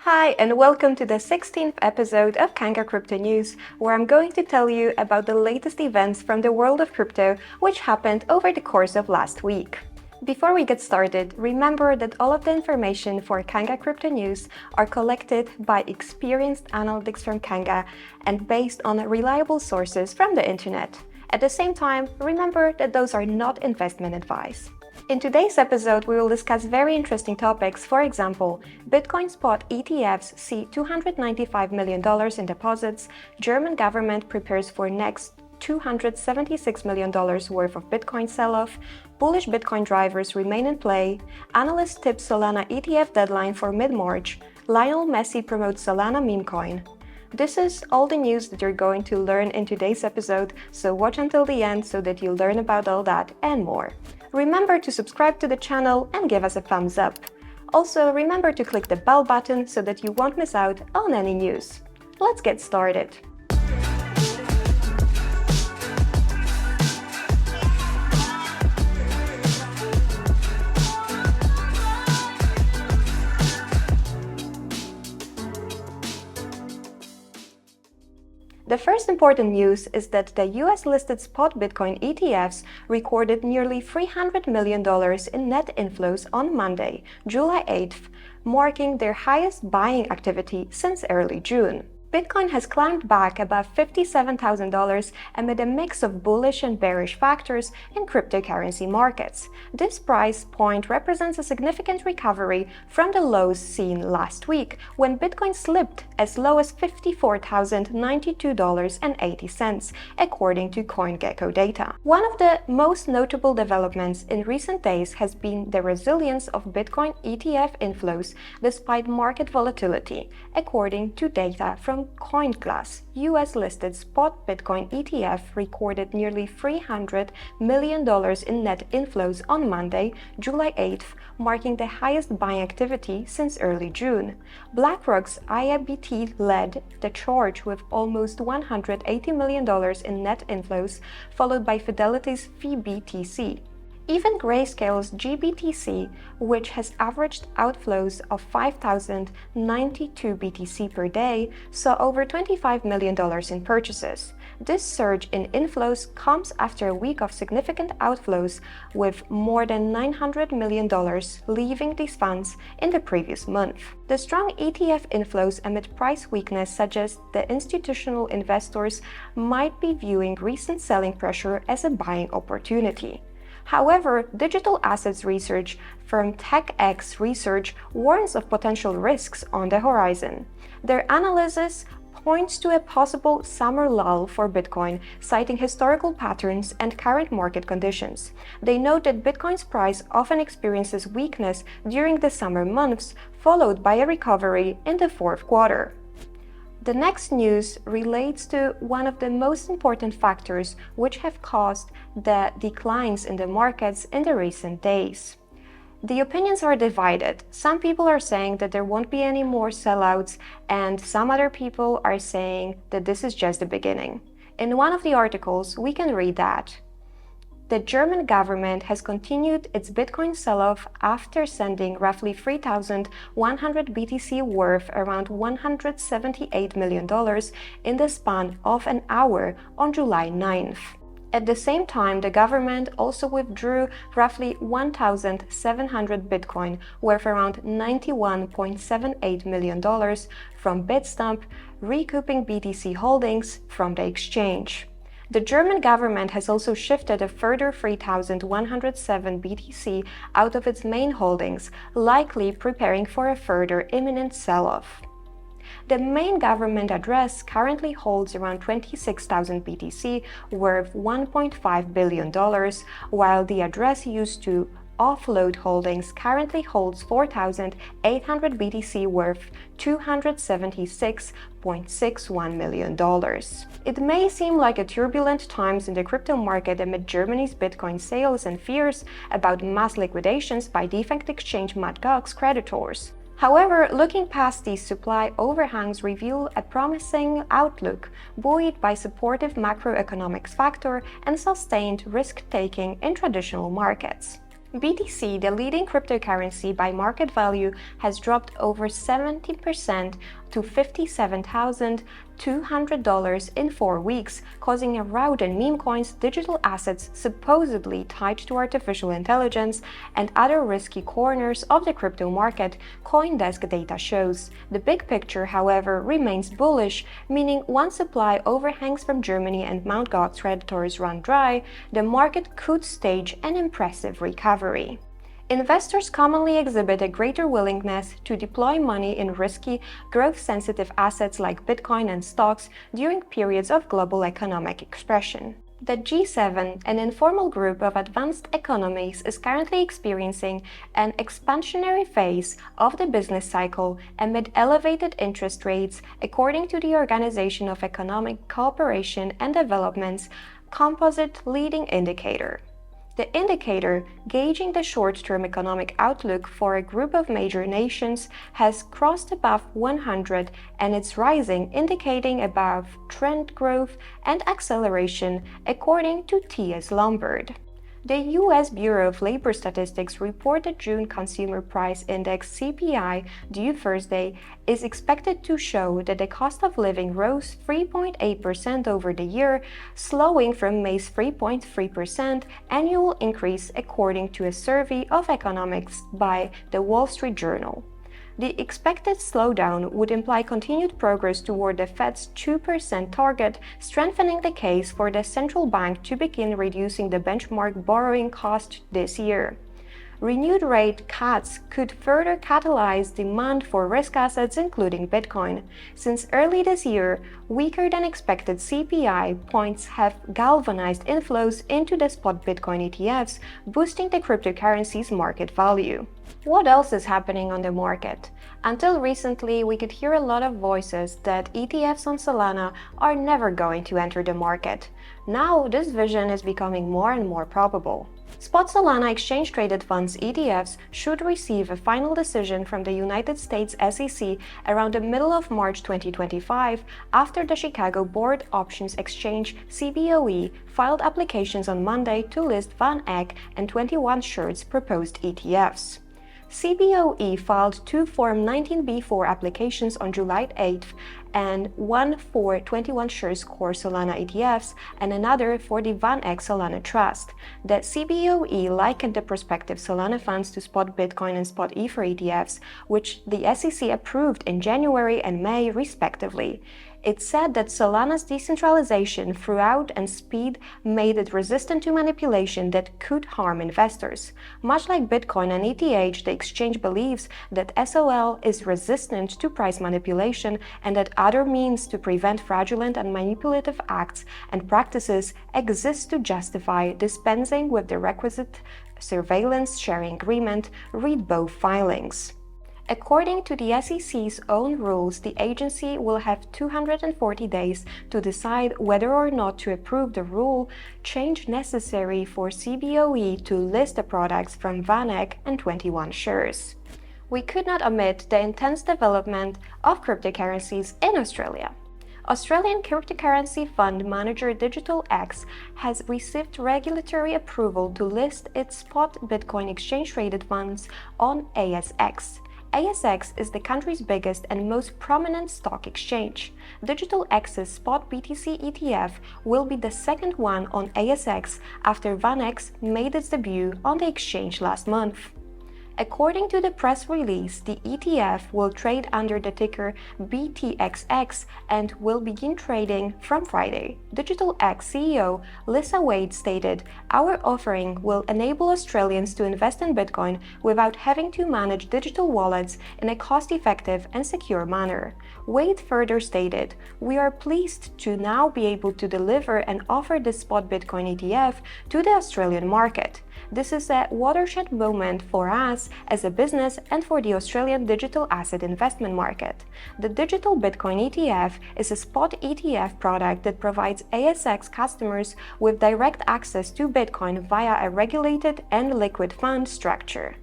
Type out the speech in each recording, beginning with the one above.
Hi, and welcome to the 16th episode of Kanga Crypto News, where I'm going to tell you about the latest events from the world of crypto which happened over the course of last week. Before we get started, remember that all of the information for Kanga Crypto News are collected by experienced analytics from Kanga and based on reliable sources from the internet. At the same time, remember that those are not investment advice. In today's episode, we will discuss very interesting topics. For example, Bitcoin spot ETFs see $295 million in deposits, German government prepares for next $276 million worth of Bitcoin sell-off, bullish Bitcoin drivers remain in play, Analyst tips Solana ETF deadline for mid-March, Lionel Messi promotes Solana memecoin. This is all the news that you're going to learn in today's episode, so watch until the end so that you learn about all that and more. Remember to subscribe to the channel and give us a thumbs up. Also, remember to click the bell button so that you won't miss out on any news. Let's get started. The first important news is that the US-listed spot Bitcoin ETFs recorded nearly $300 million in net inflows on Monday, July 8th, marking their highest buying activity since early June. Bitcoin has climbed back above $57,000 amid a mix of bullish and bearish factors in cryptocurrency markets. This price point represents a significant recovery from the lows seen last week, when Bitcoin slipped as low as $54,092.80, according to CoinGecko data. One of the most notable developments in recent days has been the resilience of Bitcoin ETF inflows despite market volatility, according to data from CoinGlass. US-listed spot Bitcoin ETF recorded nearly $300 million in net inflows on Monday, July 8th, marking the highest buying activity since early June. BlackRock's IABT led the charge with almost $180 million in net inflows, followed by Fidelity's FBTC. Even Grayscale's GBTC, which has averaged outflows of 5,092 BTC per day, saw over $25 million in purchases. This surge in inflows comes after a week of significant outflows, with more than $900 million leaving these funds in the previous month. The strong ETF inflows amid price weakness suggest that institutional investors might be viewing recent selling pressure as a buying opportunity. However, digital assets research firm TechX Research warns of potential risks on the horizon. Their analysis points to a possible summer lull for Bitcoin, citing historical patterns and current market conditions. They note that Bitcoin's price often experiences weakness during the summer months, followed by a recovery in the fourth quarter. The next news relates to one of the most important factors which have caused the declines in the markets in the recent days. The opinions are divided. Some people are saying that there won't be any more sellouts, and some other people are saying that this is just the beginning. In one of the articles, we can read that the German government has continued its Bitcoin sell-off after sending roughly 3,100 BTC worth around $178 million in the span of an hour on July 9th. At the same time, the government also withdrew roughly 1,700 Bitcoin worth around $91.78 million from Bitstamp, recouping BTC holdings from the exchange. The German government has also shifted a further 3,107 BTC out of its main holdings, likely preparing for a further imminent sell-off. The main government address currently holds around 26,000 BTC worth $1.5 billion, while the address used to offload holdings currently holds 4,800 BTC worth $276.61 million. It may seem like a turbulent times in the crypto market amid Germany's Bitcoin sales and fears about mass liquidations by defunct exchange Mt. Gox's creditors. However, looking past these supply overhangs reveal a promising outlook, buoyed by supportive macroeconomics factor and sustained risk-taking in traditional markets. BTC, the leading cryptocurrency by market value, has dropped over 70% to $57,200 in 4 weeks, causing a rout in meme coins, digital assets supposedly tied to artificial intelligence, and other risky corners of the crypto market, CoinDesk data shows. The big picture, however, remains bullish, meaning once supply overhangs from Germany and Mt. Gox creditors run dry, the market could stage an impressive recovery. Investors commonly exhibit a greater willingness to deploy money in risky, growth-sensitive assets like Bitcoin and stocks during periods of global economic expansion. The G7, an informal group of advanced economies, is currently experiencing an expansionary phase of the business cycle amid elevated interest rates, according to the Organization of Economic Cooperation and Development's composite leading indicator. The indicator, gauging the short-term economic outlook for a group of major nations, has crossed above 100 and it's rising, indicating above-trend growth and acceleration, according to T.S. Lombard. The U.S. Bureau of Labor Statistics reported June Consumer Price Index (CPI) due Thursday is expected to show that the cost of living rose 3.8% over the year, slowing from May's 3.3% annual increase, according to a survey of economics by The Wall Street Journal. The expected slowdown would imply continued progress toward the Fed's 2% target, strengthening the case for the central bank to begin reducing the benchmark borrowing cost this year. Renewed rate cuts could further catalyze demand for risk assets, including Bitcoin. Since early this year, weaker-than-expected CPI points have galvanized inflows into the spot Bitcoin ETFs, boosting the cryptocurrency's market value. What else is happening on the market? Until recently, we could hear a lot of voices that ETFs on Solana are never going to enter the market. Now, this vision is becoming more and more probable. Spot Solana exchange-traded funds (ETFs) should receive a final decision from the United States SEC around the middle of March 2025, after the Chicago Board Options Exchange (CBOE) filed applications on Monday to list Van Eck and 21 Shares proposed ETFs. CBOE filed 2 Form 19B4 applications on July 8th, and one for 21 Shares Core Solana ETFs and another for the Van Eck Solana Trust. The CBOE likened the prospective Solana funds to spot Bitcoin and spot Ether ETFs, which the SEC approved in January and May, respectively. It said that Solana's decentralization throughout and speed made it resistant to manipulation that could harm investors. Much like Bitcoin and ETH, the exchange believes that SOL is resistant to price manipulation and that other means to prevent fraudulent and manipulative acts and practices exist to justify dispensing with the requisite surveillance sharing agreement. Read both filings. According to the SEC's own rules, the agency will have 240 days to decide whether or not to approve the rule change necessary for CBOE to list the products from Van Eck and 21 Shares. We could not omit the intense development of cryptocurrencies in Australia. Australian cryptocurrency fund manager DigitalX has received regulatory approval to list its spot Bitcoin exchange-traded funds on ASX. ASX is the country's biggest and most prominent stock exchange. DigitalX's spot BTC ETF will be the second one on ASX after VanEck made its debut on the exchange last month. According to the press release, the ETF will trade under the ticker BTXX and will begin trading from Friday. DigitalX CEO Lisa Wade stated, "Our offering will enable Australians to invest in Bitcoin without having to manage digital wallets in a cost-effective and secure manner." Wade further stated, "We are pleased to now be able to deliver and offer this spot Bitcoin ETF to the Australian market. This is a watershed moment for us as a business and for the Australian digital asset investment market. The digital Bitcoin ETF is a spot ETF product that provides ASX customers with direct access to Bitcoin via a regulated and liquid fund structure."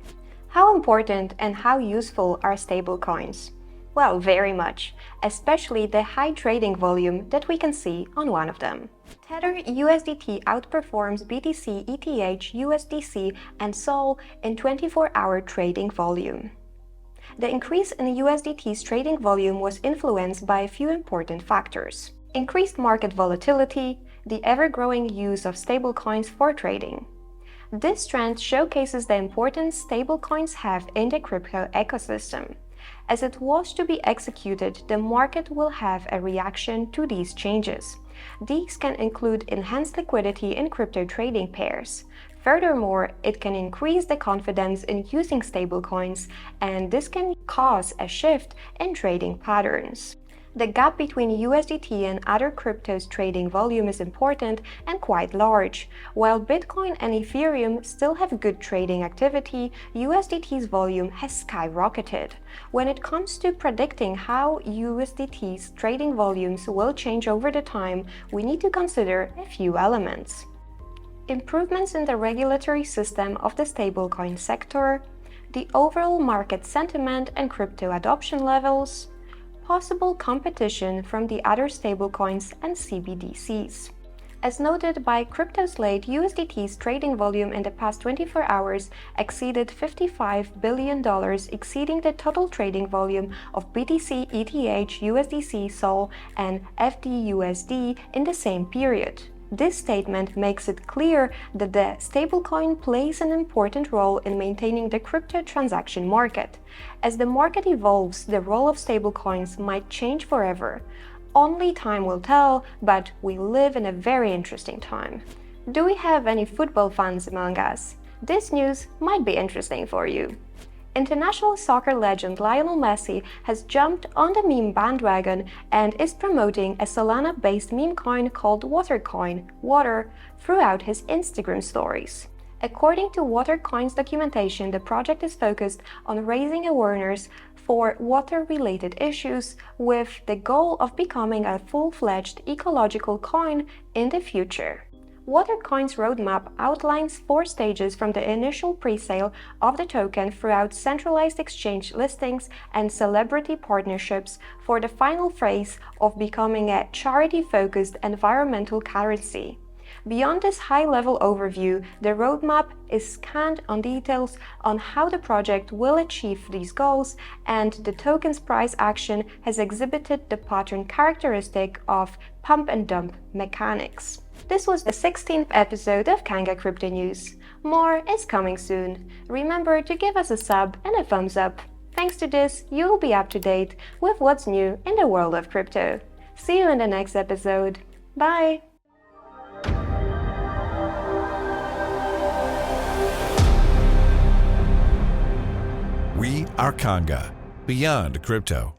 How important and how useful are stablecoins? Well, very much, especially the high trading volume that we can see on one of them. Tether USDT outperforms BTC ETH, USDC, and SOL in 24-hour trading volume. The increase in USDT's trading volume was influenced by a few important factors. Increased market volatility, the ever-growing use of stablecoins for trading. This trend showcases the importance stablecoins have in the crypto ecosystem. As it was to be executed, the market will have a reaction to these changes. These can include enhanced liquidity in crypto trading pairs. Furthermore, it can increase the confidence in using stablecoins, and this can cause a shift in trading patterns. The gap between USDT and other cryptos trading volume is important and quite large. While Bitcoin and Ethereum still have good trading activity, USDT's volume has skyrocketed. When it comes to predicting how USDT's trading volumes will change over the time, we need to consider a few elements. Improvements in the regulatory system of the stablecoin sector, the overall market sentiment and crypto adoption levels, possible competition from the other stablecoins and CBDCs. As noted by CryptoSlate, USDT's trading volume in the past 24 hours exceeded $55 billion, exceeding the total trading volume of BTC, ETH, USDC, SOL, and FDUSD in the same period. This statement makes it clear that the stablecoin plays an important role in maintaining the crypto transaction market. As the market evolves, the role of stablecoins might change forever. Only time will tell, but we live in a very interesting time. Do we have any football fans among us? This news might be interesting for you. International soccer legend Lionel Messi has jumped on the meme bandwagon and is promoting a Solana-based meme coin called Watercoin, water, throughout his Instagram stories. According to Watercoin's documentation, the project is focused on raising awareness for water-related issues with the goal of becoming a full-fledged ecological coin in the future. Watercoin's roadmap outlines 4 stages from the initial pre-sale of the token throughout centralized exchange listings and celebrity partnerships for the final phase of becoming a charity-focused environmental currency. Beyond this high-level overview, the roadmap is scant on details on how the project will achieve these goals, and the token's price action has exhibited the pattern characteristic of pump-and-dump mechanics. This was the 16th episode of Kanga Crypto News. More is coming soon. Remember to give us a sub and a thumbs up. Thanks to this, you will be up to date with what's new in the world of crypto. See you in the next episode. Bye! We are Kanga, beyond crypto.